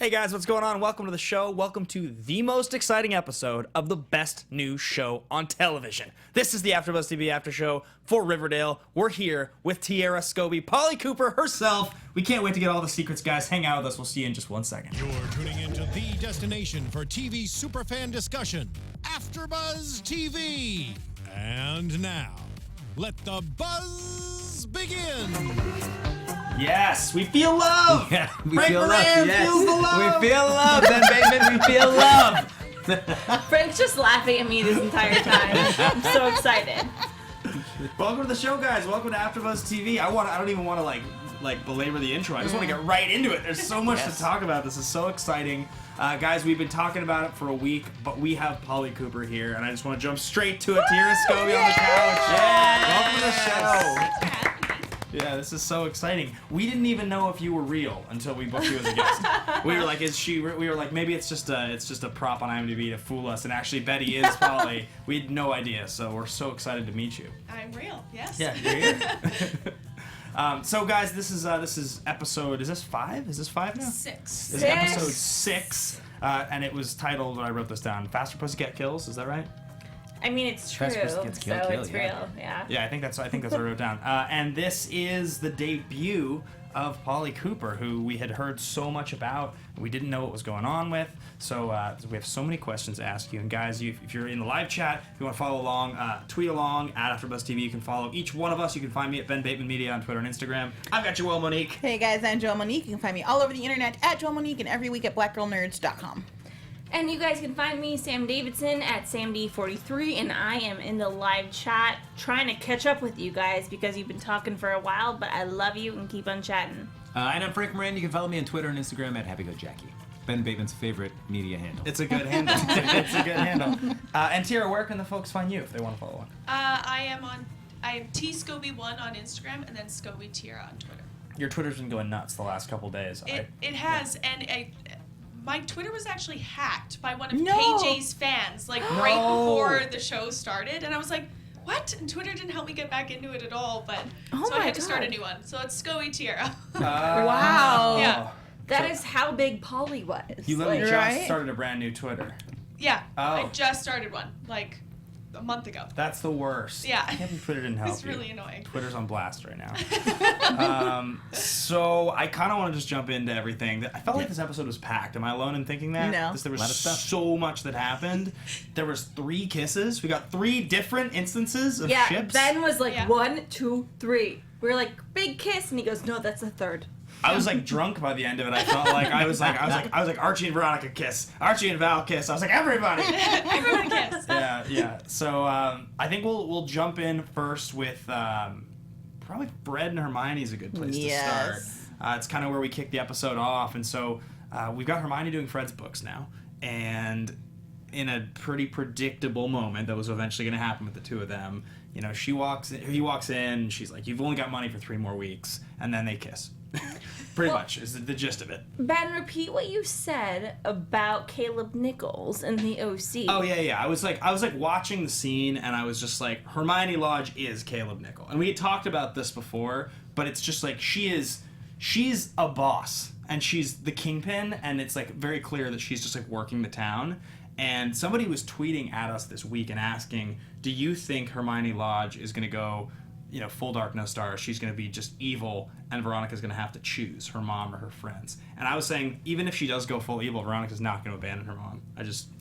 Hey guys, what's going on? Welcome to the show. Welcome to the most exciting episode of the best new show on television. This is the AFTERBUZZ TV after show for Riverdale. We're here with Tiera, Skovbye, Polly Cooper herself. We can't wait to get all the secrets, guys. Hang out with us. We'll see you in just 1 second. You're tuning into the destination for TV superfan discussion, AFTERBUZZ TV. And now, let the buzz begin. Yes, we feel love. Yeah, we Frank feel Moran love. Yes. feels the love. We feel love. Ben Bateman, we feel love. Frank's just laughing at me this entire time. I'm so excited. Welcome to the show, guys. Welcome to AFTERBUZZ TV. I don't even want to like belabor the intro. I just want to get right into it. There's so much to talk about. This is so exciting. Guys, we've been talking about it for a week, but we have Polly Cooper here, and I just want to jump straight to it. Tiera, Skovbye on the couch. Welcome to the show. Yeah, this is so exciting. We didn't even know if you were real until we booked you as a guest. We were like, is she? We were like, maybe it's just a prop on IMDb to fool us. And actually, Betty is Polly. We had no idea, so we're so excited to meet you. I'm real. Yes. Yeah, you're here. So, guys, this is episode. Is this 5? Is this 5 now? 6. This is episode 6, and it was titled. I wrote this down. Faster Pussycat Kills. Is that right? I mean, it's true, Fast Pussycats so kill, it's yeah. real. Yeah. Yeah, I think that's what I wrote down. And this is the debut of Polly Cooper, who we had heard so much about. We didn't know what was going on with. So we have so many questions to ask you. And guys, if you're in the live chat, if you want to follow along, tweet along at AFTERBUZZ TV. You can follow each one of us. You can find me at Ben Bateman Media on Twitter and Instagram. I've got Joelle Monique. Hey guys, I'm Joelle Monique. You can find me all over the internet at Joelle Monique and every week at blackgirlnerds.com. And you guys can find me, Sam Davidson, at SamD43, and I am in the live chat trying to catch up with you guys because you've been talking for a while, but I love you and keep on chatting. And I'm Frank Moran. You can follow me on Twitter and Instagram at HappyGoJackie. Ben Bateman's favorite media handle. It's a good handle. It's a good handle. And Tiera, where can the folks find you if they want to follow on? I am Skovbye1 on Instagram and then Tiera on Twitter. Your Twitter's been going nuts the last couple days. It has, and my Twitter was actually hacked by one of No. KJ's fans, like right before the show started, and I was like, what? And Twitter didn't help me get back into it at all, but so I had to start a new one. So it's Tiera. Wow. Yeah. That is how big Polly was. You literally just Right? started a brand new Twitter. Yeah. Oh. I just started one, like a month ago. That's the worst. Yeah. I can't believe Twitter didn't help It's really annoying. Twitter's on blast right now. So I kind of want to just jump into everything. I felt like this episode was packed. Am I alone in thinking that? No. There was A lot of stuff. so much that happened. There was 3 kisses. We got 3 different instances of Yeah, ships. Ben was like, Yeah. 1, 2, 3. We were like, big kiss, and he goes, no, that's the third. I was like drunk by the end of it. I felt like I was like Archie and Veronica kiss. Archie and Val kiss. I was like, everybody. Everyone kiss. Yeah. So I think we'll jump in first with probably Fred and Hermione is a good place to start. It's kind of where we kick the episode off, and so we've got Hermione doing Fred's books now, and in a pretty predictable moment that was eventually going to happen with the two of them. You know, he walks in, she's like, "You've only got money for 3 more weeks," and then they kiss. Pretty much is the gist of it. Ben, repeat what you said about Caleb Nichols and the OC. Oh yeah. I was like watching the scene, and I was just like, Hermione Lodge is Caleb Nichols, and we had talked about this before, but it's just like she's a boss, and she's the kingpin, and it's like very clear that she's just like working the town. And somebody was tweeting at us this week and asking, do you think Hermione Lodge is going to go, full dark, no stars? She's going to be just evil, and Veronica's going to have to choose her mom or her friends. And I was saying, even if she does go full evil, Veronica's not going to abandon her mom.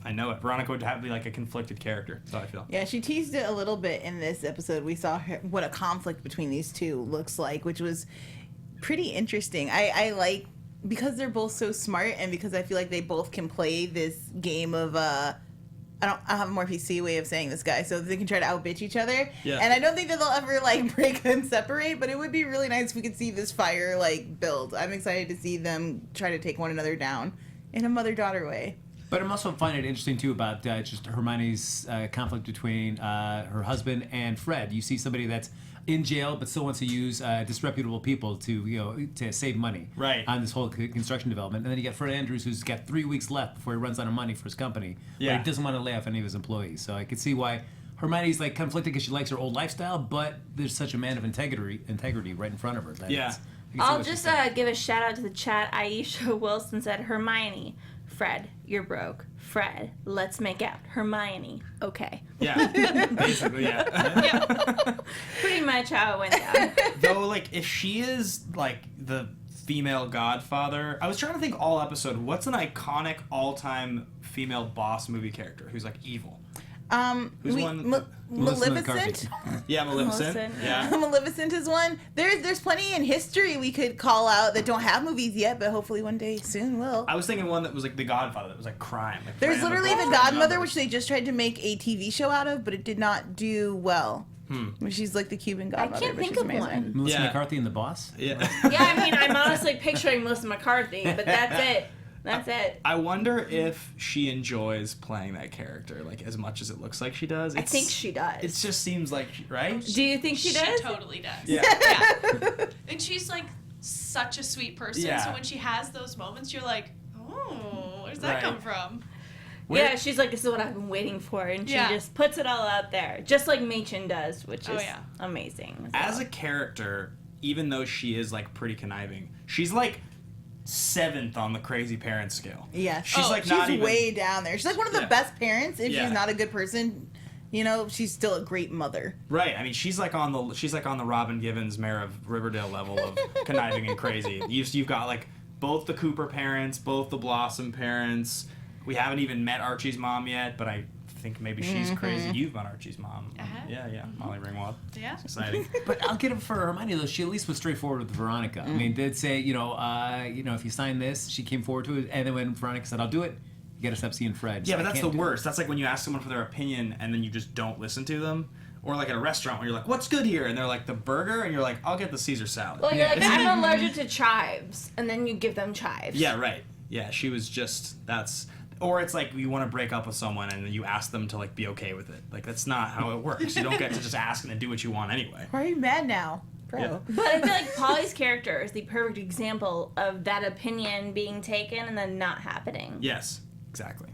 I know it. Veronica would have to be like a conflicted character. That's how I feel. Yeah, she teased it a little bit in this episode. We saw what a conflict between these two looks like, which was pretty interesting. I like, because they're both so smart, and because I feel like they both can play this game of I don't have a more PC way of saying this, guy, so they can try to outbitch each other. Yeah. And I don't think that they'll ever break and separate, but it would be really nice if we could see this fire build. I'm excited to see them try to take one another down in a mother-daughter way. But I'm also finding it interesting, too, about just Hermione's conflict between her husband and Fred. You see somebody that's in jail but still wants to use disreputable people to save money on this whole construction development. And then you got Fred Andrews, who's got 3 weeks left before he runs out of money for his company. Yeah. But he doesn't want to lay off any of his employees. So I could see why Hermione's conflicted because she likes her old lifestyle, but there's such a man of integrity right in front of her. That I'll just give a shout out to the chat. Aisha Wilson said, Hermione, Fred, you're broke. Fred, let's make out. Hermione, okay. Yeah, basically, yeah. Pretty much how it went down. Though, like, if she is, like, the female godfather, I was trying to think all episode, what's an iconic all-time female boss movie character who's, like, evil? Who's one? Maleficent. Yeah, Maleficent. Maleficent, Yeah. Maleficent is one. There's plenty in history we could call out that don't have movies yet, but hopefully one day soon will. I was thinking one that was like The Godfather, that was like crime. Like There's random literally The bullshit Godmother, numbers. which they just tried to make a TV show out of, but it did not do well. She's like the Cuban godmother, can't but think she's of amazing. one. Melissa Yeah. McCarthy and the Boss. Yeah. Yeah, I mean, I'm honestly picturing Melissa McCarthy, but that's it. That's it. I wonder if she enjoys playing that character like as much as it looks like she does. I think she does. It just seems like, right? Do you think she does? She totally does. Yeah. Yeah. And she's like such a sweet person. Yeah. So when she has those moments, you're like, oh, where's that Right. come from? Yeah, she's like, this is what I've been waiting for, and she Yeah. just puts it all out there, just like Machen does, which Oh, is yeah. amazing. As a character, even though she is like pretty conniving, she's like 7th on the crazy parent scale. Yeah, She's like not she's even way down there. She's like one of the Yeah. best parents. If Yeah. she's not a good person, you know, she's still a great mother. right. I mean, she's like on the Robin Givens, Mayor of Riverdale level of conniving and crazy. You've got like both the Cooper parents, both the Blossom parents. We haven't even met Archie's mom yet, but I think maybe she's crazy. You've met Archie's mom. Uh-huh. Yeah, Molly Ringwald. Yeah. Exciting. But I'll get it for Hermione though. She at least was straightforward with Veronica. I mean, they'd say, if you sign this, she came forward to it, and then when Veronica said, "I'll do it," you gotta stop seeing Fred. Yeah, So but I that's the can't do it. worst. That's like when you ask someone for their opinion and then you just don't listen to them. Or like at a restaurant where you're like, what's good here? And they're like, the burger? And you're like, I'll get the Caesar salad. Well, you're like, I'm allergic to chives, and then you give them chives. Yeah, right. Yeah, she was just, or it's like you want to break up with someone and then you ask them to like be okay with it. Like that's not how it works. You don't get to just ask and then do what you want anyway. Why are you mad now, bro? Yeah. But I feel like Polly's character is the perfect example of that opinion being taken and then not happening. Yes, exactly.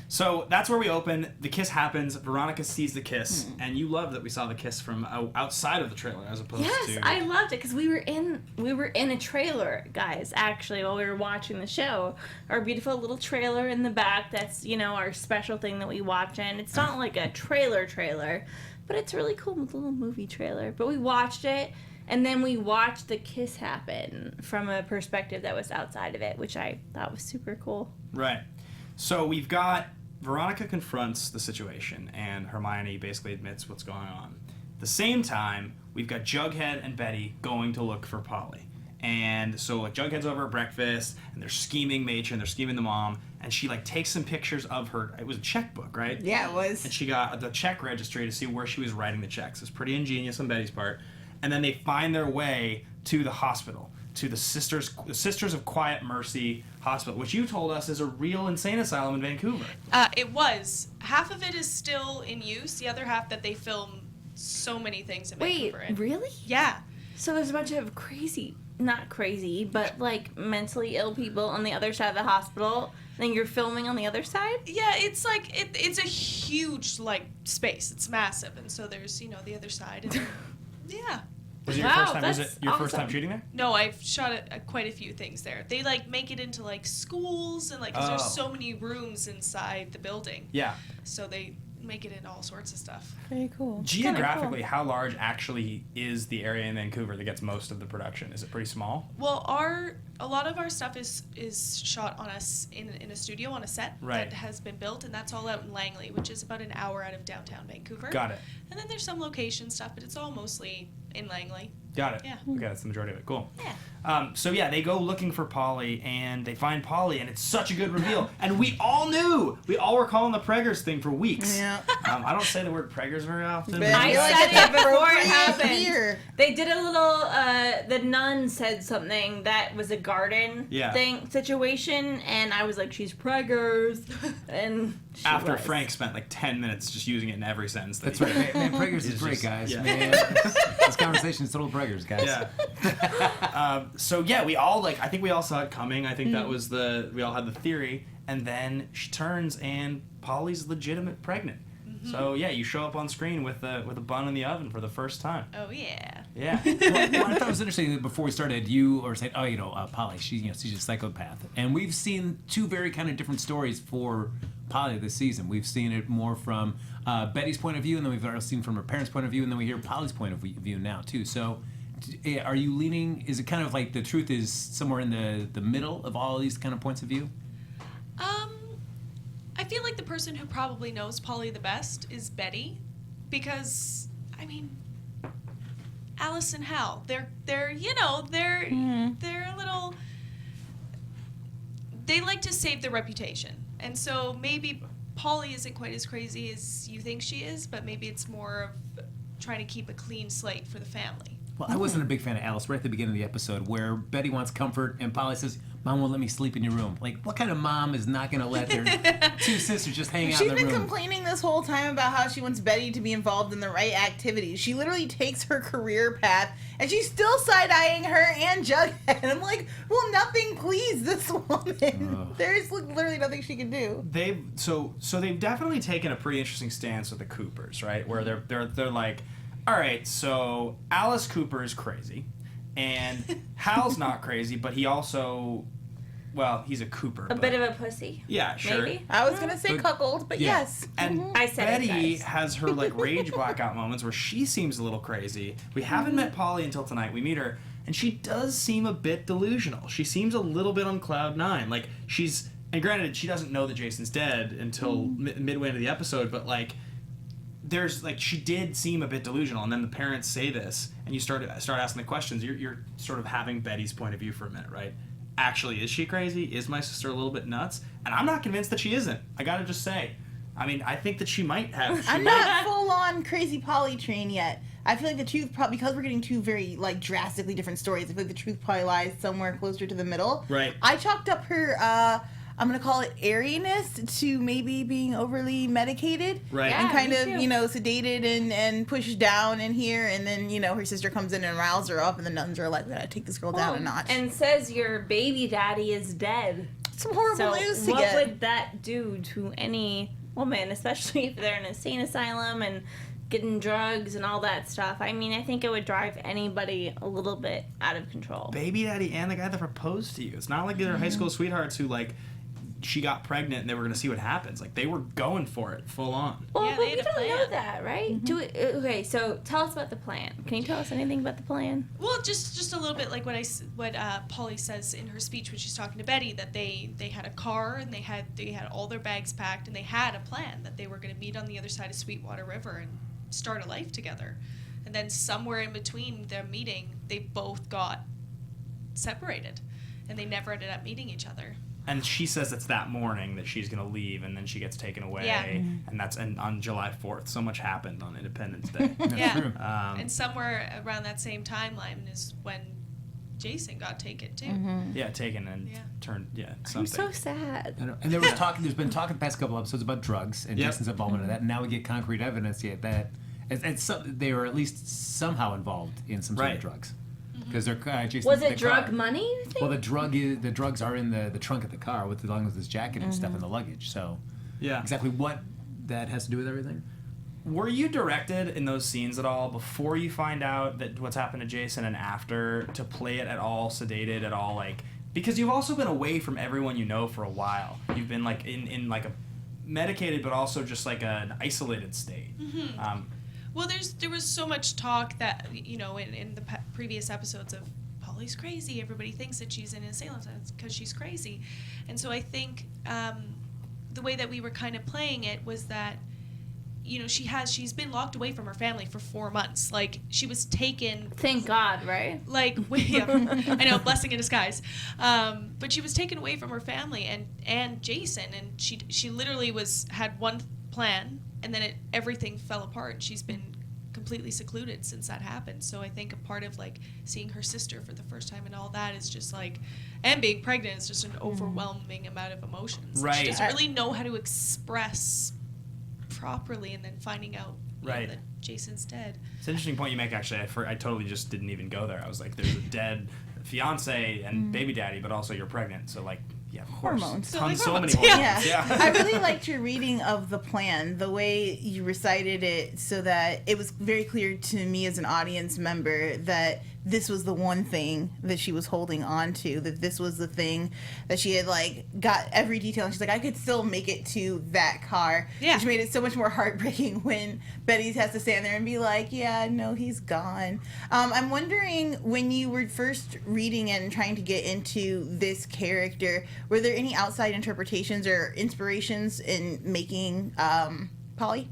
So that's where we open. The kiss happens. Veronica sees the kiss, and you love that we saw the kiss from outside of the trailer as opposed Yes, to. I loved it because we were in a trailer, guys. Actually, while we were watching the show, our beautiful little trailer in the back. That's our special thing that we watch in. It's not like a trailer, but it's really cool, with a little movie trailer. But we watched it, and then we watched the kiss happen from a perspective that was outside of it, which I thought was super cool. Right. So we've got Veronica confronts the situation, and Hermione basically admits what's going on. At the same time, we've got Jughead and Betty going to look for Polly. And so like Jughead's over at breakfast, and they're scheming Machen, they're scheming the mom, and she like takes some pictures of her. It was a checkbook, right? Yeah, it was. And she got the check registry to see where she was writing the checks. It's pretty ingenious on Betty's part. And then they find their way to the hospital, to the Sisters of Quiet Mercy Hospital, which you told us is a real insane asylum in Vancouver. It was. Half of it is still in use. The other half that they film so many things in Wait, Vancouver. in. really? Yeah. So there's a bunch of not crazy, but like mentally ill people on the other side of the hospital. Then you're filming on the other side? Yeah, it's like it's a huge like space. It's massive, and so there's the other side. And, yeah. Was it your Wow, first time? Was it that's your first time awesome. shooting there? No, I've shot quite a few things there. They like make it into like schools and like 'cause Oh. there's so many rooms inside the building. Yeah. So they make it into all sorts of stuff. Very cool. Geographically, how large actually is the area in Vancouver that gets most of the production? Is it pretty small? Well, a lot of our stuff is shot on in a studio on a set Right. that has been built, and that's all out in Langley, which is about an hour out of downtown Vancouver. Got it. And then there's some location stuff, but it's all mostly in Langley. Got it. Yeah. Okay, that's the majority of it. Cool. Yeah. So yeah, they go looking for Polly, and they find Polly, and it's such a good reveal. And we all knew. We all were calling the Preggers thing for weeks. Yeah. I don't say the word Preggers very often. But I feel like said it's it before it appropriate happened. here. They did a little, the nun said something that was a garden Yeah. situation, and I was like, she's preggers, and she After was. Frank spent like 10 minutes just using it in every sentence. That's right. Man, Preggers is It's great, just- guys. yeah. Man, this conversation is total Preggers, guys. Yeah. So yeah, we all I think we all saw it coming. I think that was we all had the theory, and then she turns and Polly's legitimate pregnant. So yeah, you show up on screen with a bun in the oven for the first time. Oh yeah. Yeah. Well, I thought it was interesting that before we started, you were saying, Polly, she's a psychopath. And we've seen two very kind of different stories for Polly this season. We've seen it more from Betty's point of view, and then we've also seen from her parents' point of view, and then we hear Polly's point of view now, too. So are you leaning, is it kind of like the truth is somewhere in the middle of all these kind of points of view? I feel like the person who probably knows Polly the best is Betty, because, I mean, Alice and Hal, they're a little, they like to save their reputation. And so maybe Polly isn't quite as crazy as you think she is, but maybe it's more of trying to keep a clean slate for the family. Well, I wasn't a big fan of Alice right at the beginning of the episode where Betty wants comfort and Polly says, Mom won't let me sleep in your room. Like, what kind of mom is not going to let their two sisters just hang out in the room? She's been complaining this whole time about how she wants Betty to be involved in the right activities. She literally takes her career path, and she's still side-eyeing her and Jughead. I'm like, will nothing please this woman? There's literally nothing she can do. They've definitely taken a pretty interesting stance with the Coopers, right? Where they're like, all right, so Alice Cooper is crazy, and Hal's not crazy, but he also, well, he's a Cooper. A bit of a pussy. Yeah, sure. Maybe? I was going to say cuckold, but Yeah. yes. And I said it, Betty guys. has her like rage blackout moments where she seems a little crazy. We haven't met Polly until tonight. We meet her, and she does seem a bit delusional. She seems a little bit on cloud nine. Like and granted, she doesn't know that Jason's dead until midway into the episode, but like, she did seem a bit delusional, and then the parents say this, and you start asking the questions. You're sort of having Betty's point of view for a minute, right? Actually, is she crazy? Is my sister a little bit nuts? And I'm not convinced that she isn't. I gotta just say. I mean, I think that she might have. I'm not full on crazy Polly train yet. I feel like the truth, because we're getting two very like drastically different stories, I feel like the truth probably lies somewhere closer to the middle. Right. I chalked up her, I'm going to call it airiness to maybe being overly medicated. Right. And Yeah, kind me of, too. Sedated and pushed down in here. And then, her sister comes in and riles her up, and the nuns are like, we gotta take this girl down a notch. And says your baby daddy is dead. Some horrible news to what get. would that do to any woman, especially if they're in an insane asylum and getting drugs and all that stuff? I mean, I think it would drive anybody a little bit out of control. Baby daddy and the guy that proposed to you. It's not like they're high school sweethearts who like she got pregnant and they were going to see what happens. Like they were going for it full on. Well, Yeah, but they we had a don't know plan. that, right? Okay, so tell us about the plan. Can you tell us anything about the plan? Well, just a little bit like what Polly says in her speech when she's talking to Betty, that they had a car and they had all their bags packed, and they had a plan that they were going to meet on the other side of Sweetwater River and start a life together. And then somewhere in between their meeting, they both got separated, and they never ended up meeting each other. And she says it's that morning that she's going to leave, and then she gets taken away. Yeah. And that's on July 4th. So much happened on Independence Day. Yeah. true. And somewhere around that same timeline is when Jason got taken too. Yeah, taken and Yeah. turned. Yeah, I'm something. so sad. I know. And there's been talk in the past couple episodes about drugs and Yep. Jason's involvement in that. And now we get concrete evidence yet that they were at least somehow involved in some sort Right. of drugs. Because they're Jason. Was it the drug car. money, you think? Well, the drugs are in the trunk of the car along with his jacket and stuff in the luggage. So Yeah. exactly what that has to do with everything. Were you directed in those scenes at all before you find out that what's happened to Jason and after to play it at all sedated at all like because you've also been away from everyone you know for a while. You've been like in like a medicated but also just like an isolated state. Well, there was so much talk that, in the previous episodes of Polly's crazy. Everybody thinks that she's in an asylum because she's crazy. And so I think the way that we were kind of playing it was that, she's been locked away from her family for 4 months. Like, she was taken... Thank God, right? Like, yeah, I know, blessing in disguise. But she was taken away from her family and Jason, and she literally had one plan, and then everything fell apart. She's been completely secluded since that happened. So I think a part of like seeing her sister for the first time and all that is just like, and being pregnant is just an overwhelming amount of emotions. Right. She doesn't really know how to express properly, and then finding out Right. that Jason's dead. It's an interesting point you make actually. I totally just didn't even go there. I was like there's a dead fiance and baby daddy but also you're pregnant. So like Yeah, of course. Hormones. So many hormones. hormones. Yeah. Yeah. I really liked your reading of the plan, the way you recited it so that it was very clear to me as an audience member that this was the one thing that she was holding on to, that this was the thing that she had, like, got every detail. And she's like, I could still make it to that car. Yeah. Which made it so much more heartbreaking when Betty has to stand there and be like, yeah, no, he's gone. I'm wondering, when you were first reading and trying to get into this character, were there any outside interpretations or inspirations in making Polly?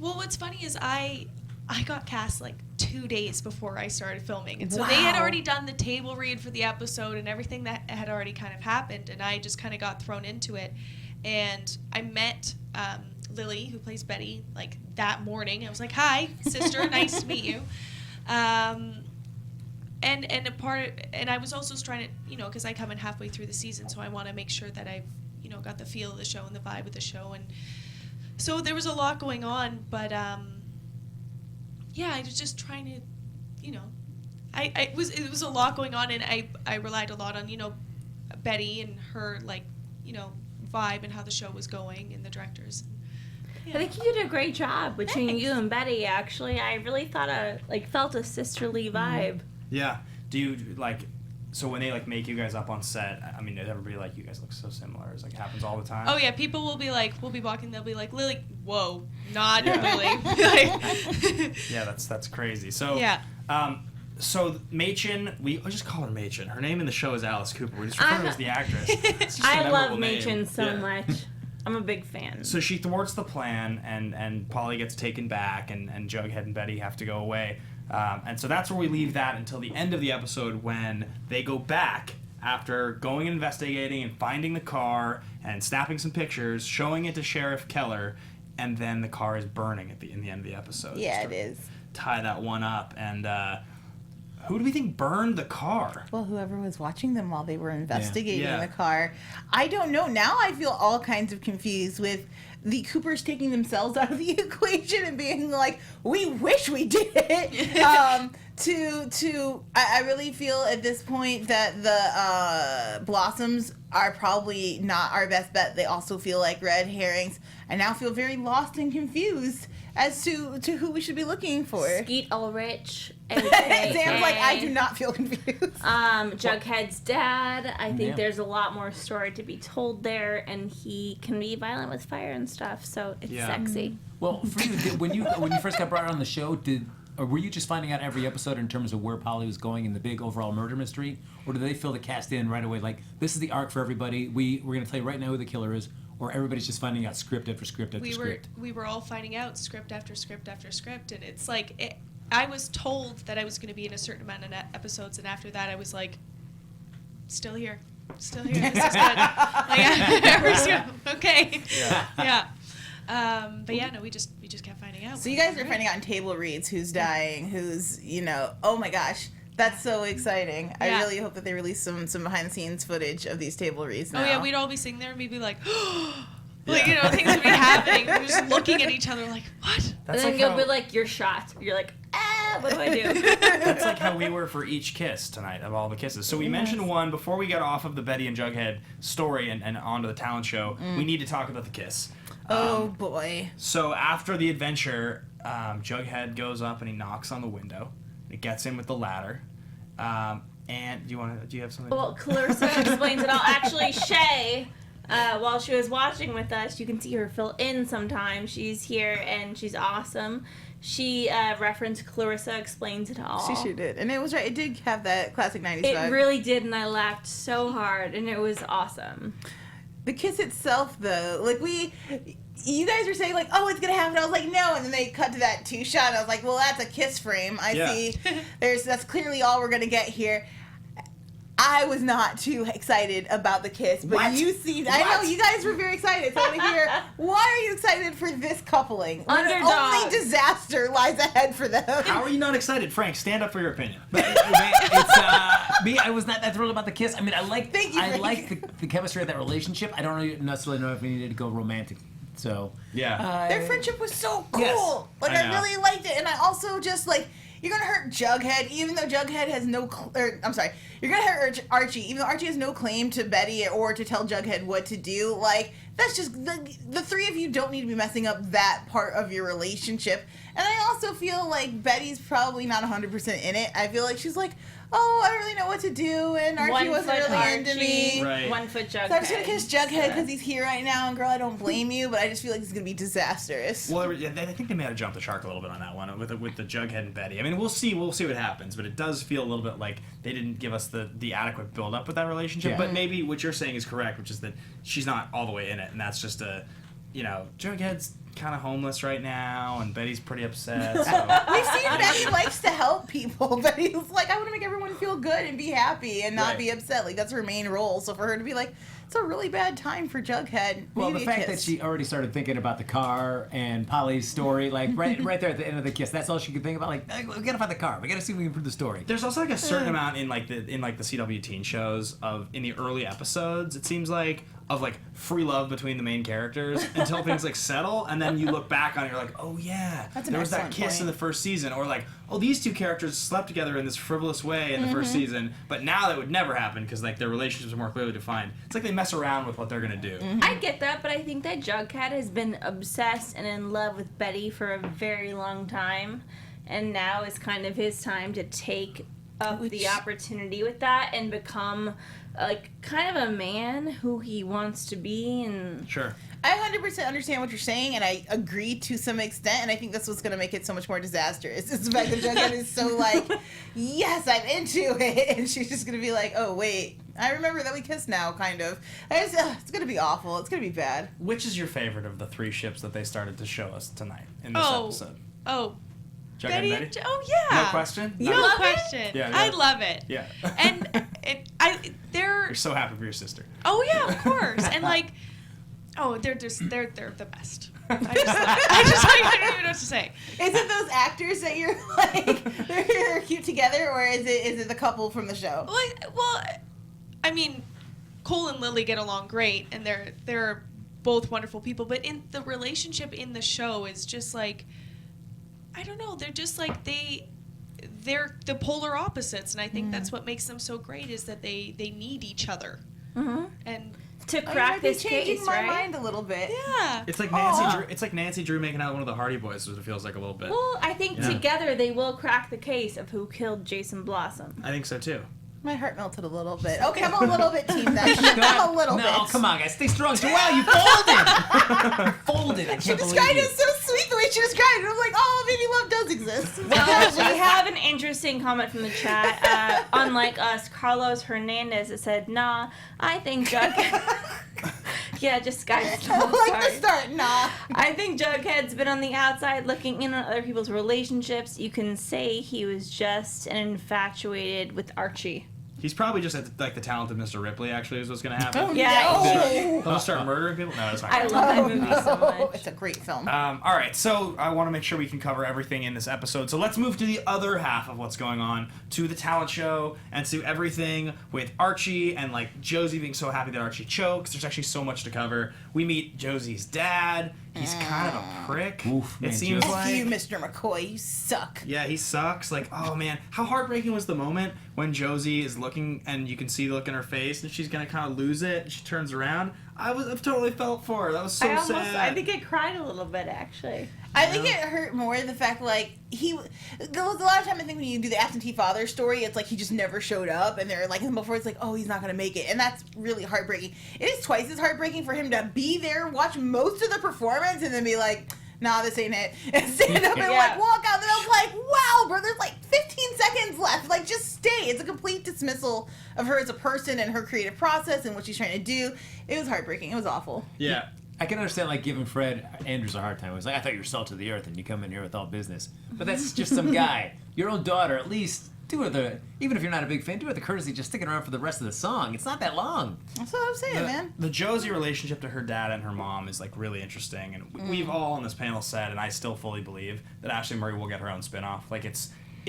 Well, what's funny is I got cast like 2 days before I started filming, and so Wow. they had already done the table read for the episode and everything that had already kind of happened, and I just kind of got thrown into it. And I met Lily, who plays Betty, like that morning. I was like, "Hi, sister, nice to meet you." And I was also trying to, because I come in halfway through the season, so I want to make sure that I've, got the feel of the show and the vibe of the show, and so there was a lot going on, but yeah, I was just trying to, it was a lot going on, and I relied a lot on, Betty and her, like, vibe and how the show was going, and the directors. Yeah. I think you did a great job between Thanks. you and Betty. Actually, I really felt a sisterly vibe. Yeah. Do you, like, so when they, like, make you guys up on set, I mean, does everybody like, you guys look so similar? It's like, happens all the time? Oh yeah, people will be like, we'll be walking, they'll be like, Lily, whoa, not Yeah. Lily. Yeah, that's crazy. So, Yeah. So Machen, we just call her Machen. Her name in the show is Alice Cooper. We just refer to her as the actress. It's just a I love memorable name. Machen so Yeah. much. I'm a big fan. So she thwarts the plan, and Polly gets taken back, and Jughead and Betty have to go away. And so that's where we leave that until the end of the episode, when they go back after going and investigating and finding the car and snapping some pictures, showing it to Sheriff Keller, and then the car is burning in the end of the episode. Yeah, Just it to is. tie that one up. And who do we think burned the car? Well, whoever was watching them while they were investigating Yeah. the car. I don't know. Now I feel all kinds of confused with the Coopers taking themselves out of the equation and being like, we wish we did it. I really feel at this point that the Blossoms are probably not our best bet. They also feel like red herrings. I now feel very lost and confused as to who we should be looking for. Skeet Ulrich. Sam's like, I do not feel confused. Jughead's dad. I think Yeah. there's a lot more story to be told there, and he can be violent with fire and stuff, so it's Yeah. sexy. Well, for you, when you first got brought on the show, or were you just finding out every episode in terms of where Polly was going in the big overall murder mystery, or did they fill the cast in right away? Like, this is the arc for everybody. We're going to tell you right now who the killer is, or everybody's just finding out script after script after script. We were all finding out script after script after script, and it's like I was told that I was going to be in a certain amount of episodes, and after that I was like, still here, this is good. Like, okay, yeah. But yeah, no, we just kept finding out. So you guys are finding out in table reads who's dying, who's, oh my gosh, that's so exciting. I Yeah. really hope that they release some behind the scenes footage of these table reads now. Oh yeah, we'd all be sitting there and we'd be like, like, things would be happening. We're just looking at each other like, what? And That's then like you'll how, be like, you're shot. You're like, what do I do? that's like how we were for each kiss tonight, of all the kisses. So we mentioned one before we got off of the Betty and Jughead story and onto the talent show. We need to talk about the kiss. Oh boy. So after the adventure, Jughead goes up and he knocks on the window. It gets in with the ladder. And do you have something? Well, Clarissa explains it all. Actually, Shay, while she was watching with us, you can see her fill in sometimes. She's here and she's awesome. She referenced Clarissa explains it all. She sure did. And it was right. It did have that classic 90s It vibe. really did, and I laughed so hard, and it was awesome. The kiss itself, though, like you guys were saying, like, oh, it's going to happen. I was like, no. And then they cut to that 2-shot. I was like, well, that's a kiss frame. I see. That's clearly all we're going to get here. I was not too excited about the kiss, but What? you see, I know you guys were very excited. So I want to hear, why are you excited for this coupling? When Underdog. only disaster lies ahead for them. How are you not excited? Frank, stand up for your opinion. It's me. I was not that thrilled about the kiss. I mean, I like Thank you, Frank. like the chemistry of that relationship. I don't really necessarily know if we needed to go romantic. So Yeah. Their friendship was so cool. Yes. Like, I I know. really liked it. And I also just, like, you're gonna hurt Jughead, even though Jughead has no. I'm sorry, you're gonna hurt Archie, even though Archie has no claim to Betty or to tell Jughead what to do. Like, that's just the three of you don't need to be messing up that part of your relationship. And I also feel like Betty's probably not 100% in it. I feel like she's like, oh, I don't really know what to do, and Archie wasn't really into me. Right. 1 foot Jughead. So I'm just gonna kiss Jughead because he's here right now, and girl, I don't blame you, but I just feel like it's gonna be disastrous. Well, I think they may have jumped the shark a little bit on that one with the Jughead and Betty. I mean, we'll see what happens, but it does feel a little bit like they didn't give us the adequate build up with that relationship. Yeah. But maybe what you're saying is correct, which is that she's not all the way in it, and that's just Jughead's kind of homeless right now, and Betty's pretty upset. So. We've seen Betty likes to help people. Betty's like, I want to make everyone feel good and be happy and not be upset. Like, that's her main role. So for her to be like, it's a really bad time for Jughead. Well, maybe the a fact that kiss. she already started thinking about the car and Polly's story, like right there at the end of the kiss, that's all she could think about. Like, we gotta find the car. We gotta see if we can improve the story. There's also like a certain amount in the CW teen shows in the early episodes, it seems like, of like free love between the main characters until things like settle, and then you look back on it, you're like, oh yeah, there was that kiss in the first season, or like, oh, these two characters slept together in this frivolous way in the first season, but now that would never happen because like their relationships are more clearly defined. It's like they mess around with what they're gonna do. I get that, but I think that Jughead has been obsessed and in love with Betty for a very long time, and now is kind of his time to take up the opportunity with that and become like kind of a man who he wants to be. And Sure. I 100% understand what you're saying, and I agree to some extent, and I think that's what's going to make it so much more disastrous. It's the fact that Jughead is so like, yes, I'm into it, and she's just going to be like, oh, wait, I remember that we kissed now, kind of. It's going to be awful. It's going to be bad. Which is your favorite of the three ships that they started to show us tonight in this episode? Oh, Jughead Betty and Betty? oh yeah. No question? No question. Yeah, I love it. Yeah. And they're You're so happy for your sister. oh yeah, of course. And like, oh, they're the best. I don't even know what to say. Is it those actors that you're like, they're cute together, or is it the couple from the show? Well, I mean, Cole and Lily get along great, and they're both wonderful people. But in the relationship in the show is just like, I don't know. They're just like they're the polar opposites, and I think that's what makes them so great is that they need each other. And to crack this changing case, my right? mind a little bit. yeah, It's like Nancy Drew. It's like Nancy Drew making out with one of the Hardy Boys. Is what it feels like a little bit. Well, I think together they will crack the case of who killed Jason Blossom. I think so too. My heart melted a little bit. Okay, I'm a little bit team then. I'm a little bit. No, come on, guys, stay strong. Joelle, you folded. You folded. I She can't believe described you. it so sweet the way she described it. I'm like, oh, maybe love does exist. Well, we have an interesting comment from the chat. Unlike us, Carlos Hernandez has said, nah, I think Jughead... yeah, just guys. I like the start. Nah. I think Jughead's been on the outside looking in on other people's relationships. You can say he was just infatuated with Archie. He's probably just like the talented Mr. Ripley. Actually, is what's going to happen. Oh, Yeah. no. He'll just start murdering people. No, that's not. I gonna love that movie so No. much. It's a great film. All right, so I want to make sure we can cover everything in this episode. So let's move to the other half of what's going on, to the talent show, and to everything with Archie and like Josie being so happy that Archie chokes. There's actually so much to cover. We meet Josie's dad. He's kind of a prick. Oof, man, it seems Josie. like. You, Mr. McCoy, you suck. Yeah, he sucks. Like, oh man, how heartbreaking was the moment when Josie is looking and you can see the look in her face and she's gonna kind of lose it and she turns around. I've totally felt for her. That was so sad. I think I cried a little bit, actually. I think it hurt more the fact like a lot of time I think when you do the absentee father story, it's like he just never showed up, and they're like before it's like, oh, he's not gonna make it, and that's really heartbreaking. It is twice as heartbreaking for him to be there, watch most of the performance, and then be like, nah, this ain't it, and stand up and like walk out. And I'm like, wow, bro, there's like 15 seconds left. Like, just stay. It's a complete dismissal of her as a person and her creative process and what she's trying to do. It was heartbreaking. It was awful. Yeah. I can understand like giving Fred Andrews a hard time. It was like, I thought you were salt of the earth and you come in here with all business. But that's just some guy. Your own daughter, at least do her even if you're not a big fan, do her the courtesy just sticking around for the rest of the song. It's not that long. That's what I'm saying, man. The Josie relationship to her dad and her mom is like really interesting, and we've all on this panel said, and I still fully believe that Ashley Murray will get her own spin-off. Like it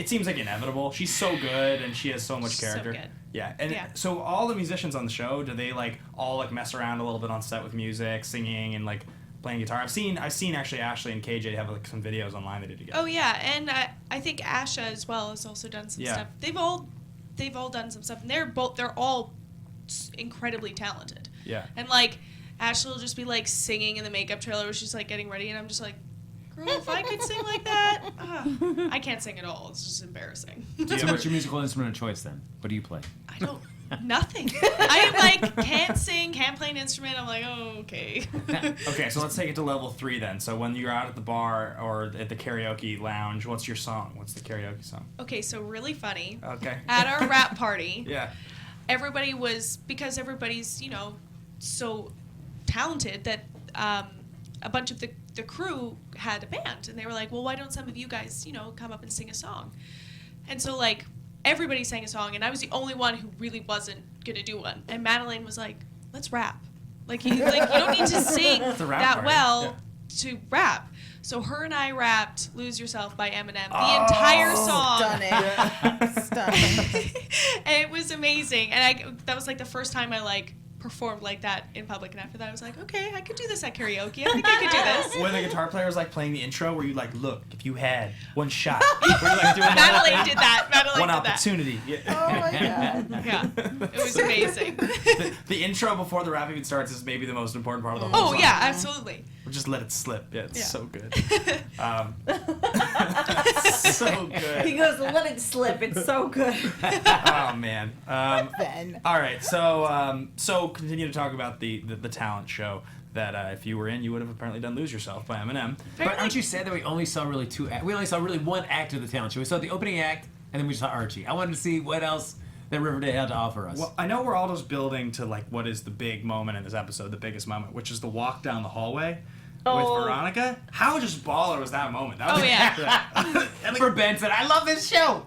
seems like inevitable. She's so good and she has so much character. So good. Yeah, and so all the musicians on the show, do they like all like mess around a little bit on set with music, singing, and like playing guitar. I've seen actually Ashley and KJ have like some videos online they did together. Oh yeah, and I think Asha as well has also done some stuff. They've all done some stuff, and they're all incredibly talented. Yeah. And like Ashley will just be like singing in the makeup trailer where she's like getting ready, and I'm just like, girl, if I could sing like that, I can't sing at all. It's just embarrassing. So what's your musical instrument of choice then? What do you play? I don't. Nothing. I like can't sing, can't play an instrument. I'm like, oh, okay. Okay, so let's take it to level 3 then. So when you're out at the bar or at the karaoke lounge, what's your song? What's the karaoke song? Okay, so really funny. Okay. At our rap party, Yeah. everybody was, because everybody's, so talented that a bunch of the crew had a band, and they were like, well, why don't some of you guys, come up and sing a song? And so like everybody sang a song, and I was the only one who really wasn't gonna do one. And Madeline was like, let's rap. Like you don't need to sing that well to rap. So her and I rapped "Lose Yourself" by Eminem, the entire song. Stunning. And it was amazing, and that was like the first time I like performed like that in public, and after that I was like, okay, I could do this at karaoke. I think I could do this. When the guitar player was like playing the intro, where you like, look, if you had one shot, where you like doing Madeline did that. Madeline one did that. opportunity. Yeah. Oh my god. Yeah, it was amazing. The intro before the rap even starts is maybe the most important part of the whole Oh song. yeah, absolutely. Or just let it slip. Yeah, it's Yeah. so good. So good. He goes, let it slip. It's so good. Oh man. Ben. All right, so continue to talk about the talent show that if you were in, you would have apparently done "Lose Yourself" by Eminem. But aren't you sad that we only saw really we only saw really one act of the talent show? We saw the opening act, and then we saw Archie. I wanted to see what else that Riverdale had to offer us. Well, I know we're all just building to like what is the big moment in this episode, the biggest moment, which is the walk down the hallway with Veronica. How just baller was that moment? That was yeah. For Ben said, I love this show.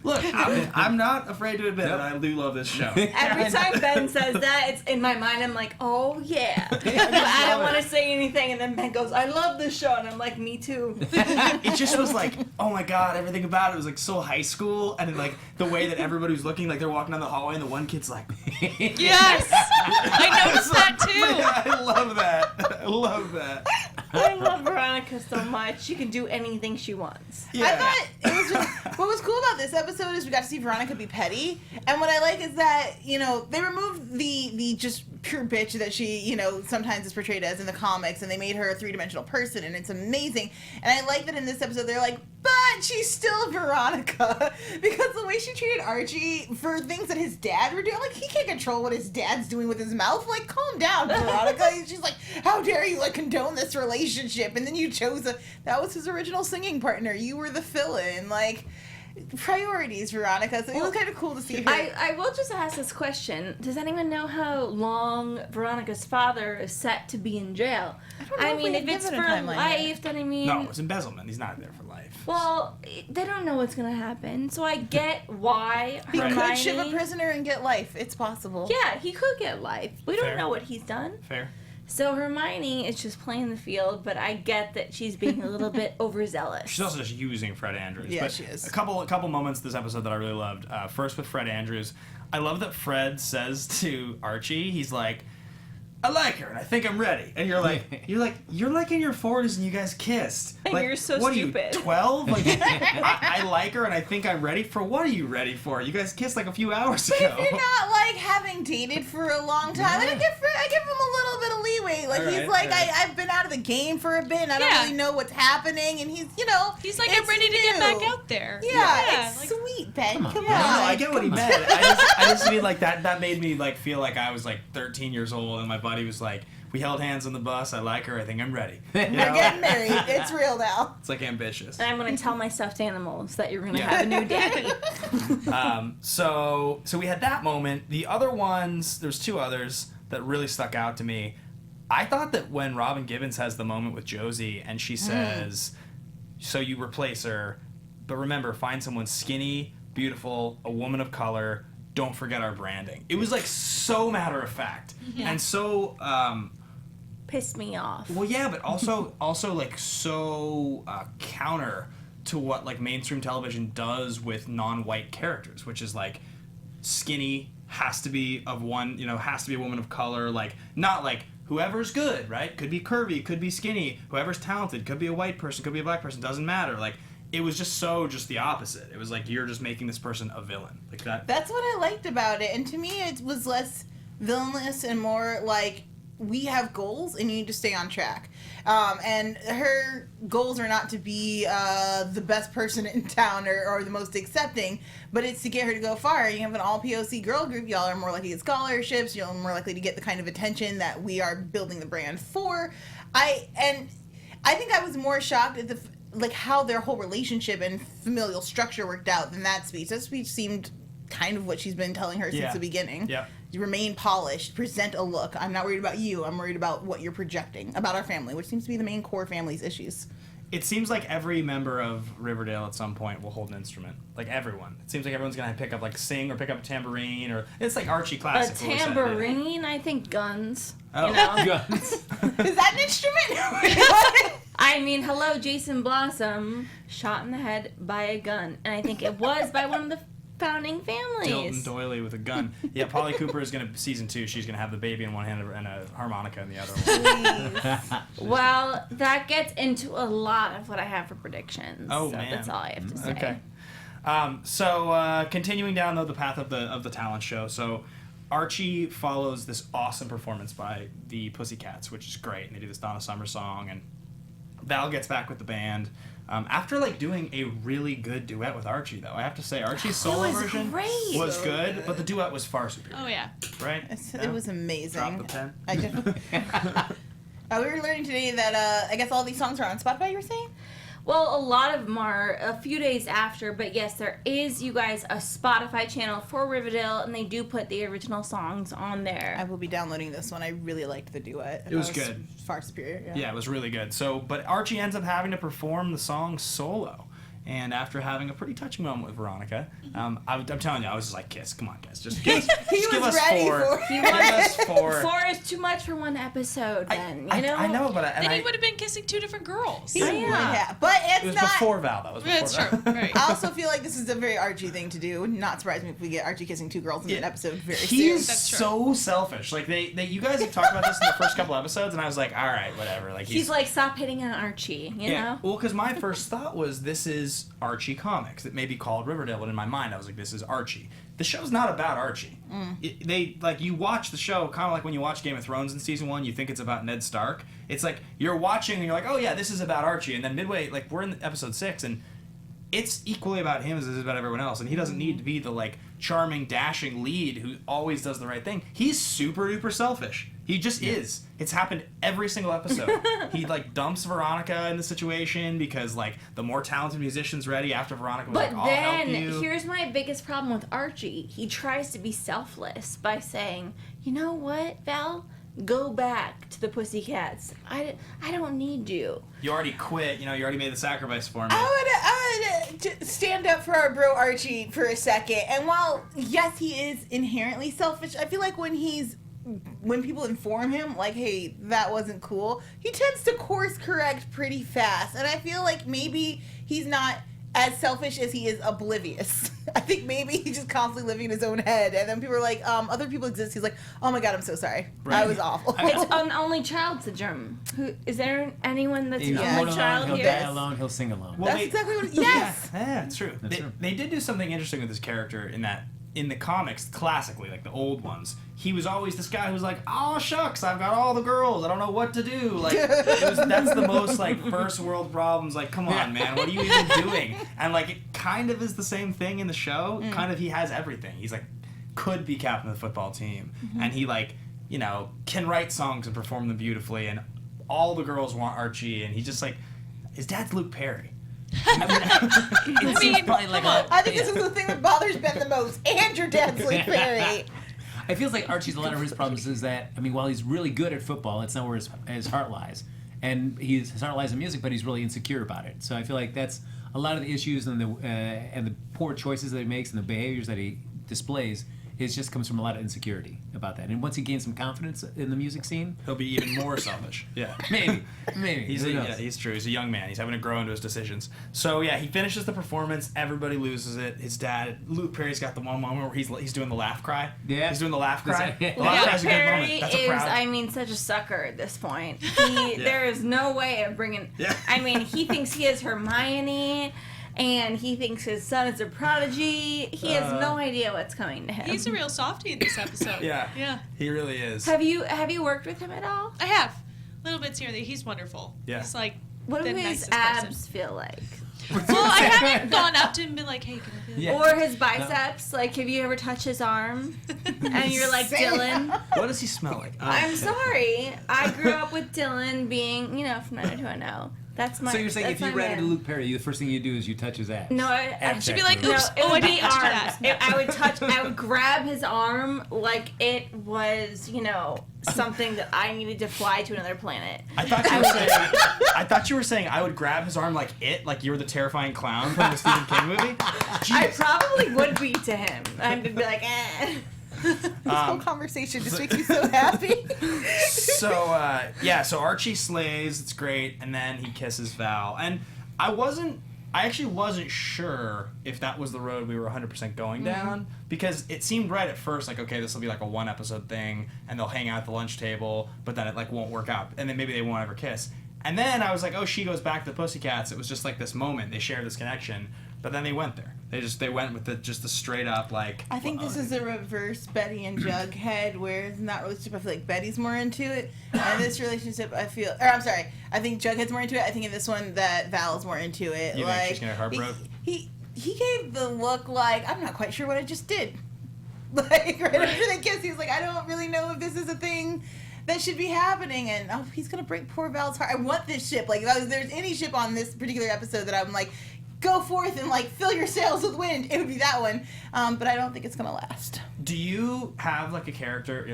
Look, I'm not afraid to admit that I do love this show. Every time Ben says that, it's in my mind. I'm like, oh yeah. But I don't want to say anything, and then Ben goes, I love this show, and I'm like, me too. It just was like, oh my god, everything about it was like so high school, and then like the way that everybody was looking, like they're walking down the hallway, and the one kid's like, Yes, I noticed that too. I love that. I love that. I love Veronica so much. She can do anything she wants. Yeah. I thought it was really, what was cool about this episode is we got to see Veronica be petty, and what I like is that they removed the just pure bitch that she sometimes is portrayed as in the comics, and they made her a 3-dimensional person, and it's amazing. And I like that in this episode they're like, but she's still Veronica, because the way she treated Archie for things that his dad were doing, like he can't control what his dad's doing with his mouth. Like, calm down, Veronica. She's like, how dare you condone this relationship? And then you chose that was his original singing partner. You were the fill-in. Like, priorities, Veronica. So it was kind of cool to see her. I will just ask this question. Does anyone know how long Veronica's father is set to be in jail? I mean, if it's for life, then No, it's embezzlement. He's not there for life. Well, they don't know what's gonna happen, so I get why He Hermione... could ship a prisoner and get life. It's possible. Yeah, he could get life. We don't Fair. know what he's done. Fair. So Hermione is just playing the field, but I get that she's being a little bit overzealous. She's also just using Fred Andrews. Yeah, but she is. A couple moments this episode that I really loved. First with Fred Andrews, I love that Fred says to Archie, he's like, I like her and I think I'm ready. And you're like in your 40s and you guys kissed. And like, you're so what stupid. Are you, 12? Like, I like her and I think I'm ready for. What are you ready for? You guys kissed like a few hours But ago. if you're not having dated for a long time, I give him a little bit of leeway. Like, he's like, I've been out of the game for a bit and I don't really know what's happening, and he's He's like, I'm ready to get back out there. Yeah, it's sweet, Ben. Come on. No, I get what he meant. I just mean like that made me feel like I was 13 years old and my buddy was like, we held hands on the bus. I like her. I think I'm ready. You know? We're getting married. It's real now. It's like ambitious. And I'm going to tell my stuffed animals that you're going to have a new daddy. So we had that moment. The other ones, there's 2 others that really stuck out to me. I thought that when Robin Gibbons has the moment with Josie and she says, so you replace her, but remember, find someone skinny, beautiful, a woman of color. Don't forget our branding. It was so matter of fact and so Pissed me off. well, yeah, but also so counter to what mainstream television does with non-white characters, which is skinny, has to be of one, has to be a woman of color, not whoever's good, right? Could be curvy, could be skinny, whoever's talented, could be a white person, could be a black person, doesn't matter. Like, it was just the opposite. It was like, you're just making this person a villain. Like that. That's what I liked about it. And to me, it was less villainous and more like, we have goals and you need to stay on track. And her goals are not to be the best person in town or the most accepting, but it's to get her to go far. You have an all POC girl group, y'all are more likely to get scholarships, you're more likely to get the kind of attention that we are building the brand for. I think I was more shocked at how their whole relationship and familial structure worked out than that speech. That speech seemed kind of what she's been telling her since the beginning. Yeah. You remain polished, present a look. I'm not worried about you. I'm worried about what you're projecting about our family, which seems to be the main core family's issues. It seems like every member of Riverdale at some point will hold an instrument. Like, everyone. It seems like everyone's going to pick up, like, sing or pick up a tambourine, or it's like Archie classic. A tambourine? I think guns. Oh. You know? Guns. Is that an instrument? I mean, hello, Jason Blossom, shot in the head by a gun. And I think it was by one of the founding families. Dilton Doily with a gun. Yeah, Polly Cooper is going to, season 2, she's going to have the baby in one hand and a harmonica in the other one. Well, that gets into a lot of what I have for predictions. Oh, so man. That's all I have to say. Okay. So continuing down, though, the path of the talent show. So Archie follows this awesome performance by the Pussycats, which is great. And they do this Donna Summer song, and Val gets back with the band. After doing a really good duet with Archie, though, I have to say Archie's solo version great. was good, but the duet was far superior. Oh yeah. Right? It was amazing. Drop the pen. I definitely. We were learning today that I guess all these songs are on Spotify. You were saying? Well, a lot of them are a few days after, but yes, there is, you guys, a Spotify channel for Riverdale, and they do put the original songs on there. I will be downloading this one. I really liked the duet. It was good. Far superior. Yeah. Yeah, it was really good. So, but Archie ends up having to perform the song solo. And after having a pretty touching moment with Veronica, I'm telling you, I was just like, Kiss, come on, Kiss. Just give us, give us ready 4. for it. He Give us 4. 4 is too much for one episode, then, you know? I know, but Then he would have been kissing 2 different girls. He would have. But it it's was not. before Val. That was before That's Val. true. Right. I also feel like this is a very Archie thing to do. Not surprise me if we get Archie kissing 2 girls in an episode very soon. He's That's true. so selfish. Like you guys have talked about this in the first couple episodes, and I was like, all right, whatever. Like He's like, stop hitting on Archie, you know? Well, because my first thought was this is Archie Comics. It may be called Riverdale, but in my mind I was like, this is Archie. The show's not about Archie. You watch the show kind of like when you watch Game of Thrones in season 1, you think it's about Ned Stark. It's like you're watching and you're like, oh yeah, this is about Archie, and then midway, like we're in episode 6 and it's equally about him as it is about everyone else, and he doesn't need to be the charming, dashing lead who always does the right thing. He's super duper selfish. He just is. It's happened every single episode. He dumps Veronica in the situation because the more talented musician's ready after Veronica was But I'll help then, you. here's my biggest problem with Archie. He tries to be selfless by saying, you know what, Val? Go back to the Pussycats. I don't need you. You already quit. You already made the sacrifice for me. I would stand up for our bro Archie for a second. And while, yes, he is inherently selfish, I feel like when people inform him, hey, that wasn't cool, he tends to course correct pretty fast. And I feel like maybe he's not as selfish as he is oblivious. I think maybe he's just constantly living in his own head. And then people are like, other people exist. He's like, oh my God, I'm so sorry. Right. I was awful. It's an only child syndrome. Is there anyone that's an He'll only alone, child he'll here? die alone, he'll sing alone. Well, That's exactly what. Yes. Yeah, it's true. That's true. They did do something interesting with his character in that in the comics, classically, the old ones, he was always this guy who was like, oh, shucks, I've got all the girls. I don't know what to do. That's the most, first world problems. Come on, man. What are you even doing? And, it kind of is the same thing in the show. Kind of he has everything. He's, could be captain of the football team. Mm-hmm. And he, can write songs and perform them beautifully. And all the girls want Archie. And he's just, his dad's Luke Perry. I mean, probably come on. I think this is the thing that bothers Ben the most. And your dad's Luke Perry. I feel like Archie's, a lot of his problems is that, while he's really good at football, it's not where his heart lies. And his heart lies in music, but he's really insecure about it. So I feel like that's a lot of the issues and the poor choices that he makes and the behaviors that he displays it just comes from a lot of insecurity about that. And once he gains some confidence in the music scene, He'll be even more selfish. Yeah. maybe. Who knows? Yeah, he's true. He's a young man. He's having to grow into his decisions. So yeah, he finishes the performance. Everybody loses it. His dad, Luke Perry's got the one moment where he's doing the laugh cry. Yeah. He's doing the laugh cry. Yeah. The laugh Luke cry's a good Perry moment. That's a is, proud. I mean, such a sucker at this point. There is no way of bringing. Yeah. I mean, he thinks he is Hermione, and he thinks his son is a prodigy. He has no idea what's coming to him. He's a real softie in this episode. Yeah. Yeah. He really is. Have you worked with him at all? I have. Little bits here and there. He's wonderful. Yeah. He's like What the do his nicest abs person. feel like? Well, I haven't gone up to him and been like, hey, can I feel Yeah. Or his biceps? Like, have you ever touched his arm? And you're like, Dylan. What does he smell like? I'm sorry. I grew up with Dylan being, from 90210. That's my. So you're saying that's if you my ran man. into Luke Perry, the first thing you do is you touch his ass? No, I She'd be like, no, oops, it would I be didn't touch arms. that. I would grab his arm like it was, something that I needed to fly to another planet. I thought you were saying I would grab his arm like you were the terrifying clown from the Stephen King movie. I probably would be to him. I'd be like, eh. This whole conversation just makes me so happy. So Archie slays, it's great, and then he kisses Val. And I actually wasn't sure if that was the road we were 100% going down, because it seemed right at first, like, okay, this will be like a one episode thing, and they'll hang out at the lunch table, but then it like won't work out, and then maybe they won't ever kiss. And then I was like, oh, she goes back to the Pussycats. It was just like this moment. They share this connection. But then they went there. They went with the straight up like. I think this is a reverse Betty and Jughead, where in that relationship I feel like Betty's more into it, and this relationship I think Jughead's more into it. I think in this one that Val's more into it. You like think she's gonna heartbroken? he gave the look like I'm not quite sure what I just did. Like right after they kiss, he was like, I don't really know if this is a thing that should be happening, and he's gonna break poor Val's heart. I want this ship. Like if there's any ship on this particular episode that I'm like, go forth and like fill your sails with wind, it would be that one. But I don't think it's gonna last. Do you have like a character?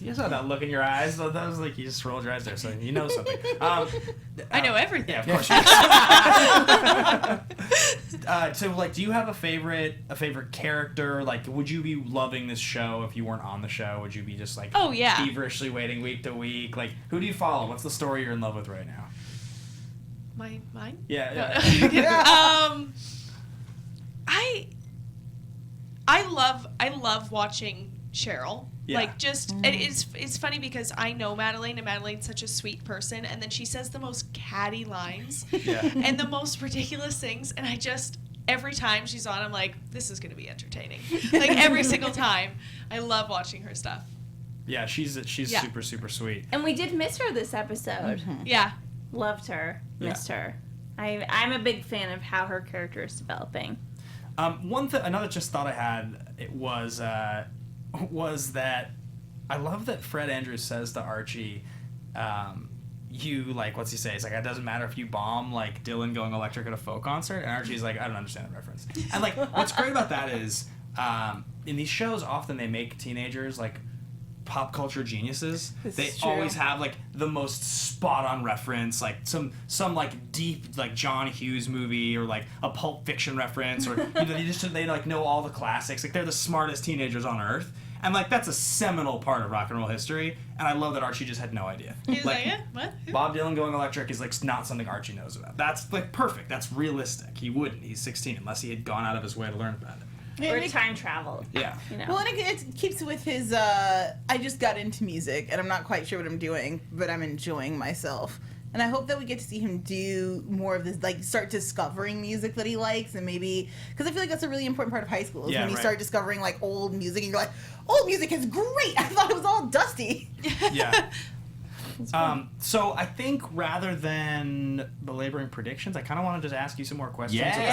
You saw that look in your eyes. That was like you just rolled your eyes there, so you know something. I know everything. Yeah, of course. So like, do you have a favorite character? Like, would you be loving this show if you weren't on the show? Would you be just like, Oh, yeah. feverishly waiting week to week? Like, who do you follow? What's the story you're in love with right now? Mine? Yeah. I love watching Cheryl. Yeah. Like just it's funny because I know Madeline, and Madeline's such a sweet person, and then she says the most catty lines Yeah. and the most ridiculous things, and I just every time she's on, I'm like, this is gonna be entertaining. Like every single time, I love watching her stuff. Yeah, she's Yeah. super super sweet. And we did miss her this episode. Yeah. Loved her. Yeah. Missed her. I'm a big fan of how her character is developing. Another just thought I had was that I love that Fred Andrews says to Archie, you like what's he say? He's like, it doesn't matter if you bomb like Dylan going electric at a folk concert, and Archie's like, I don't understand that reference. And like, what's great about that is in these shows often they make teenagers like pop culture geniuses. This They is true. always have like the most spot on reference, like some like deep like John Hughes movie or like a Pulp Fiction reference, or they like know all the classics. Like they're the smartest teenagers on earth, and like that's a seminal part of rock and roll history. And I love that Archie just had no idea. He's like, yeah, what? Bob Dylan going electric is like not something Archie knows about. That's like perfect. That's realistic. He wouldn't. He's 16 unless he had gone out of his way to learn about it. Or time travel. Yeah. Well, and it keeps with his, I just got into music, and I'm not quite sure what I'm doing, but I'm enjoying myself. And I hope that we get to see him do more of this, like, start discovering music that he likes, and maybe, because I feel like that's a really important part of high school, is when you start discovering, like, old music, and you're like, old music is great! I thought it was all dusty! Yeah. So I think rather than belaboring predictions, I kind of want to just ask you some more questions Yes. about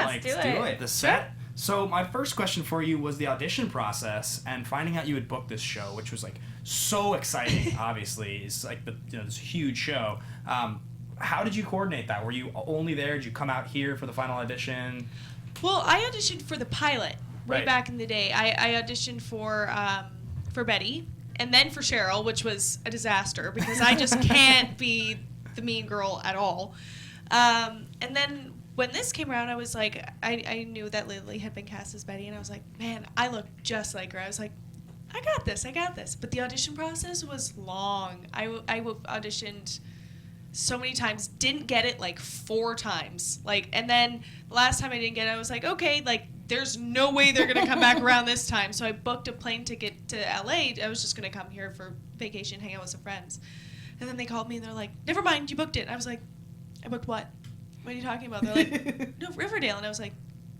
Yeah, like let's do it. the set. So my first question for you was the audition process and finding out you had booked this show, which was like so exciting. Obviously, it's like this huge show. How did you coordinate that? Were you only there? Did you come out here for the final audition? Well, I auditioned for the pilot way Right. back in the day. I auditioned for Betty and then for Cheryl, which was a disaster because I just can't be the mean girl at all. And then when this came around, I was like, I knew that Lily had been cast as Betty, and I was like, man, I look just like her. I was like, I got this. But the audition process was long. I auditioned so many times, didn't get it like 4 times. Like, and then the last time I didn't get it, I was like, okay, like, there's no way they're going to come back around this time. So I booked a plane ticket to LA. I was just going to come here for vacation, hang out with some friends. And then they called me and they're like, never mind, you booked it. And I was like, I booked what? What are you talking about? They're like, no, Riverdale. And I was like,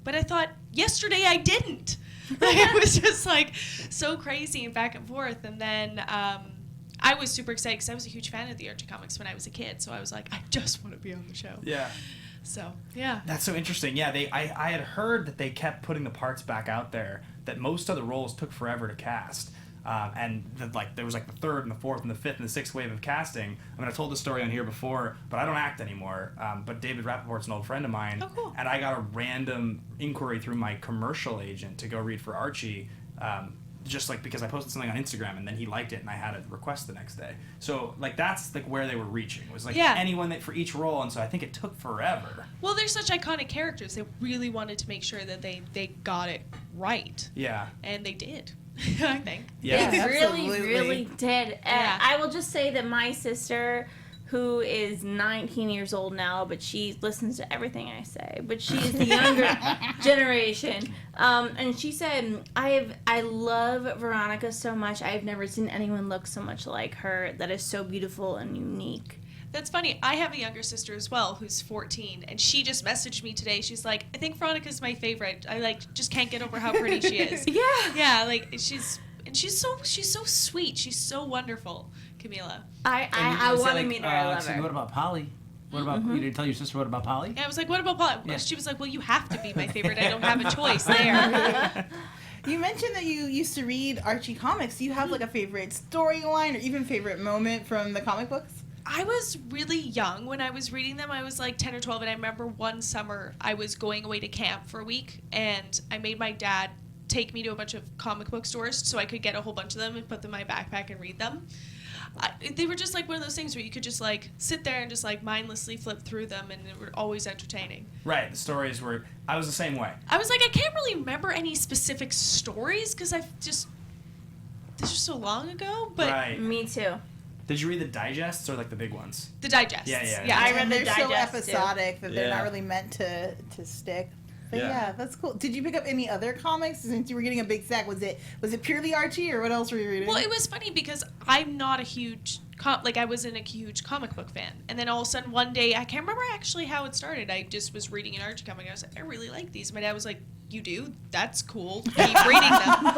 but I thought yesterday I didn't. Like, it was just like so crazy and back and forth. And then I was super excited because I was a huge fan of the Archie Comics when I was a kid. So I was like, I just want to be on the show. Yeah. So, yeah. That's so interesting. Yeah, I had heard that they kept putting the parts back out there, that most of the roles took forever to cast. And there was like the 3rd and the 4th and the 5th and the 6th wave of casting. I mean, I told this story on here before, but I don't act anymore. But David Rappaport's an old friend of mine. Oh, cool. And I got a random inquiry through my commercial agent to go read for Archie, just like because I posted something on Instagram and then he liked it and I had a request the next day. So like that's like where they were reaching, was like anyone that for each role. And so I think it took forever. Well, they're such iconic characters. They really wanted to make sure that they got it right. Yeah. And they did. I think. Yeah. They really, Absolutely. really did. Yeah. I will just say that my sister, who is 19 years old now, but she listens to everything I say, but she's the younger generation. And she said, I love Veronica so much. I've never seen anyone look so much like her that is so beautiful and unique. That's funny. I have a younger sister as well who's 14, and she just messaged me today. She's like, I think Veronica's my favorite. I like just can't get over how pretty she is. Yeah. Yeah, like she's so sweet. She's so wonderful, Camila. I want to meet her. I love so her. what about Polly? What about you didn't tell your sister what about Polly? Yeah, I was like, what about Paul? Yeah. She was like, well, you have to be my favorite. I don't have a choice there. You mentioned that you used to read Archie Comics. Do you have like a favorite storyline or even favorite moment from the comic books? I was really young when I was reading them. I was like 10 or 12, and I remember one summer I was going away to camp for a week, and I made my dad take me to a bunch of comic book stores so I could get a whole bunch of them and put them in my backpack and read them. They were just like one of those things where you could just like sit there and just like mindlessly flip through them, and they were always entertaining. Right. The stories were, I was the same way. I was like, I can't really remember any specific stories because this was so long ago, but Right. Me too. Did you read the digests or like the big ones? the digests. Yeah. I read And the they're so digest, too. episodic that they're Yeah. not really meant to stick. But Yeah. yeah, that's cool. Did you pick up any other comics since you were getting a big stack? Was it purely Archie, or what else were you reading? Well, it was funny because I'm not a huge I wasn't a huge comic book fan, and then all of a sudden one day I can't remember actually how it started. I just was reading an Archie comic. I was like, I really like these. My dad was like, you do? That's cool. Keep reading them.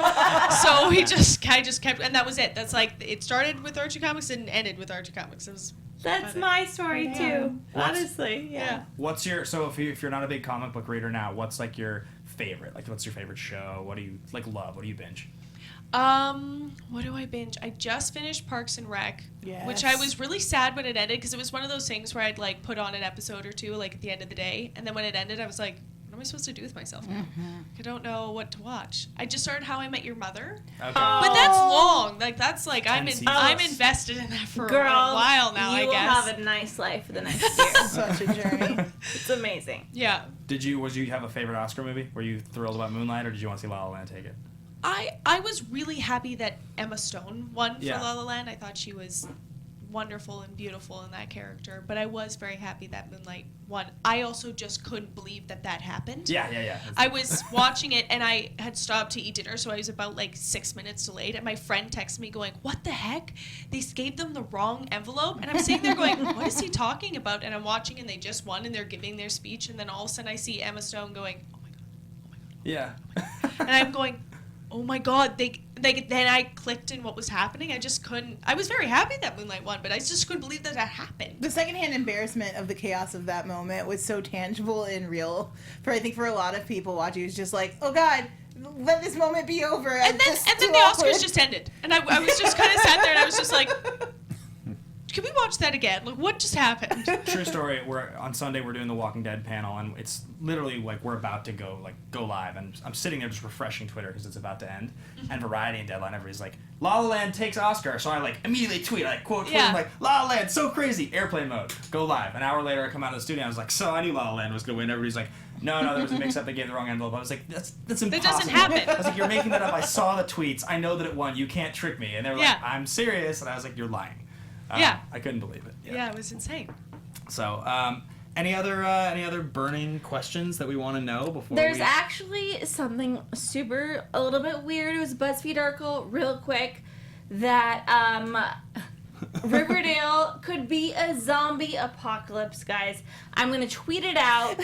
So I just kept, and that was it. That's like it started with Archie Comics and ended with Archie Comics. It was That's about it. my story too. What's- Honestly, yeah. What's your, so if you're not a big comic book reader now, what's like your favorite? Like what's your favorite show? What do you like love? What do you binge? What do I binge? I just finished Parks and Rec, Yes. which I was really sad when it ended because it was one of those things where I'd like put on an episode or two like at the end of the day, and then when it ended, I was like, what am I supposed to do with myself now? I don't know what to watch. I just started How I Met Your Mother, Okay. but that's long. Like that's like 10 seasons. I'm invested in that for Girl, a while now. you I will guess. have a nice life for the next year. Such a journey. It's amazing. Yeah. Was you have a favorite Oscar movie? Were you thrilled about Moonlight, or did you want to see La La Land take it? I was really happy that Emma Stone won for Yeah. La La Land. I thought she was wonderful and beautiful in that character, but I was very happy that Moonlight won. I also just couldn't believe that happened. Yeah. I was watching it and I had stopped to eat dinner, so I was about like 6 minutes delayed, and my friend texted me going, what the heck? They gave them the wrong envelope, and I'm sitting there going, what is he talking about? And I'm watching and they just won and they're giving their speech, and then all of a sudden I see Emma Stone going, oh my God. Yeah. And I'm going, oh my God, then I clicked in what was happening. I just couldn't. I was very happy that Moonlight won, but I just couldn't believe that happened. The secondhand embarrassment of the chaos of that moment was so tangible and real. I think for a lot of people watching, it was just like, oh God, let this moment be over. And then the Oscars just ended, and I was just kind of sat there and I was just like, can can we watch that again? Like, what just happened? True story. On Sunday we're doing the Walking Dead panel, and it's literally like we're about to go live, and I'm sitting there just refreshing Twitter because it's about to end, and Variety and Deadline, everybody's like, La La Land takes Oscar, so I immediately tweet, quote Twitter, I'm like, La La Land, so crazy, airplane mode, go live. An hour later I come out of the studio, and I was like, so I knew La La Land was gonna win. Everybody's like, no, there was a mix-up, they gave the wrong envelope. I was like, that's impossible. That doesn't happen. I was like, you're making that up. I saw the tweets. I know that it won. You can't trick me. And they were like, I'm serious. And I was like, you're lying. I couldn't believe it. Yeah, it was insane. So, any other burning questions that we want to know before There's actually something a little bit weird. It was a BuzzFeed article, real quick, that Riverdale could be a zombie apocalypse, guys. I'm gonna tweet it out.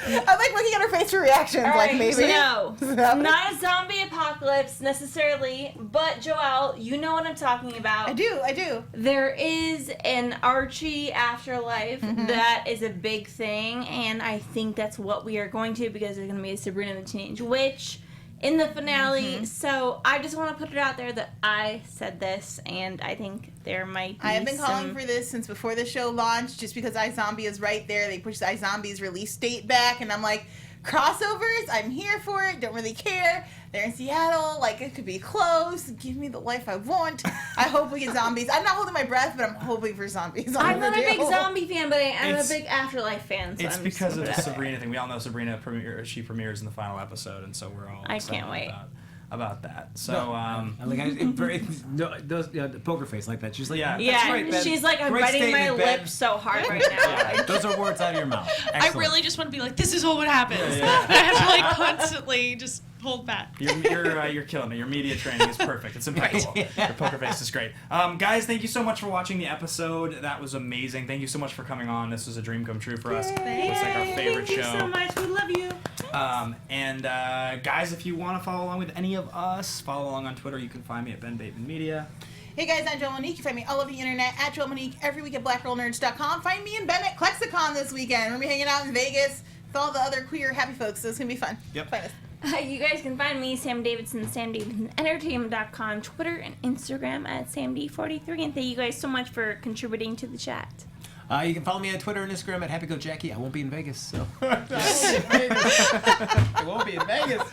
I'm like looking at her face for reactions, Right, maybe. No, not a zombie apocalypse necessarily, but Joelle, you know what I'm talking about. I do. There is an Archie afterlife that is a big thing, and I think that's what we are going to, because there's going to be a Sabrina the Teenage Witch in the finale. So I just want to put it out there that I said this, and I think there might be I have been calling for this since before the show launched, just because iZombie is right there. They pushed iZombie's release date back, and I'm like, crossovers, I'm here for it, don't really care. They're in Seattle, it could be close. Give me the life I want. I hope we get zombies. I'm not holding my breath, but I'm hoping for zombies. I'm not a big zombie fan, but I'm a big Afterlife fan. So it's I'm because of the just Sabrina thing. We all know Sabrina she premieres in the final episode, and so we're all I excited can't wait. about that. So, the poker face like that. She's like, Yeah. Yeah, that's right, Ben. she's like, I'm Great biting my statement, Ben. lips so hard right now. Those are words out of your mouth. I Excellent. really just want to be like, this is all what happens. Yeah. I have to constantly just hold back. You're killing it. Your media training is perfect. It's impeccable. Your poker face is great. Guys, thank you so much for watching the episode. That was amazing. Thank you so much for coming on. This was a dream come true for us. It was our favorite Thank show. you so much. We love you. Guys, if you want to follow along with any of us, follow along on Twitter. You can find me at Ben Bateman Media. Hey guys, I'm Joelle Monique. You find me all over the internet at Joelle Monique, every week at blackgirlnerds.com. Find me and Ben at Klexicon this weekend. We're going to be hanging out in Vegas with all the other queer happy folks, so it's going to be fun. Yep. Find us. You guys can find me, Sam Davidson, SamDavidsonEntertainment.com, Twitter and Instagram at SamD43. And thank you guys so much for contributing to the chat. You can follow me on Twitter and Instagram at HappyGoJackie. I won't be in Vegas, so. I won't be in Vegas.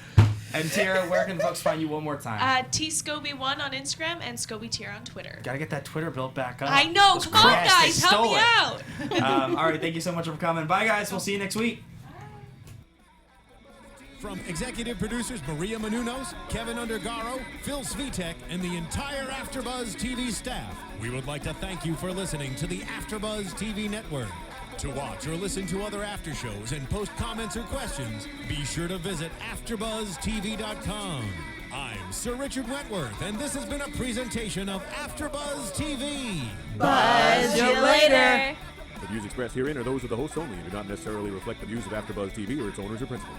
And Tiera, where can folks find you one more time? Skovbye1 on Instagram and Tiera on Twitter. Gotta get that Twitter built back up. I know. Those Come on, cracks, they guys. Help stole me it. out. All right, thank you so much for coming. Bye, guys. We'll see you next week. From executive producers Maria Menounos, Kevin Undergaro, Phil Svitek, and the entire AfterBuzz TV staff, we would like to thank you for listening to the AfterBuzz TV network. To watch or listen to other after shows and post comments or questions, be sure to visit AfterBuzzTV.com. I'm Sir Richard Wentworth, and this has been a presentation of AfterBuzz TV. Buzz you later. The views expressed herein are those of the hosts only and do not necessarily reflect the views of AfterBuzz TV or its owners or principals.